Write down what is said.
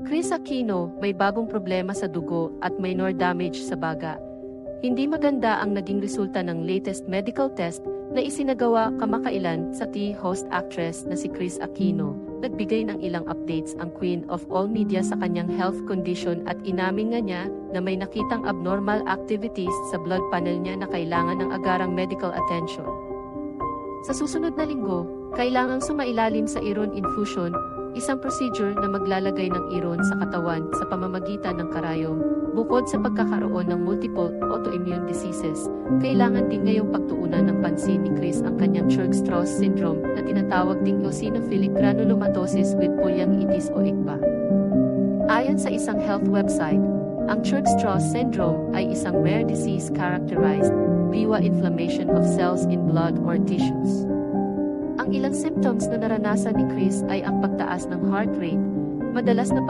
Chris Aquino, may bagong problema sa dugo at minor damage sa baga. Hindi maganda ang naging resulta ng latest medical test na isinagawa kamakailan sa T-host actress na si Chris Aquino. Nagbigay ng ilang updates ang Queen of All Media sa kanyang health condition at inamin nga niya na may nakitang abnormal activities sa blood panel niya na kailangan ng agarang medical attention. Sa susunod na linggo, kailangang sumailalim sa iron infusion, isang procedure na maglalagay ng iron sa katawan sa pamamagitan ng karayom. Bukod sa pagkakaroon ng multiple autoimmune diseases, kailangan din ngayong pagtuunan ng pansin ni Chris ang kanyang Churg-Strauss syndrome na tinatawag ding eosinophilic granulomatosis with polyangiitis o IgPA. Ayon sa isang health website, ang Churg-Strauss syndrome ay isang rare disease characterized by inflammation of cells in blood or tissues. Ang ilang symptoms na naranasan ni Chris ay ang pagtaas ng heart rate, madalas na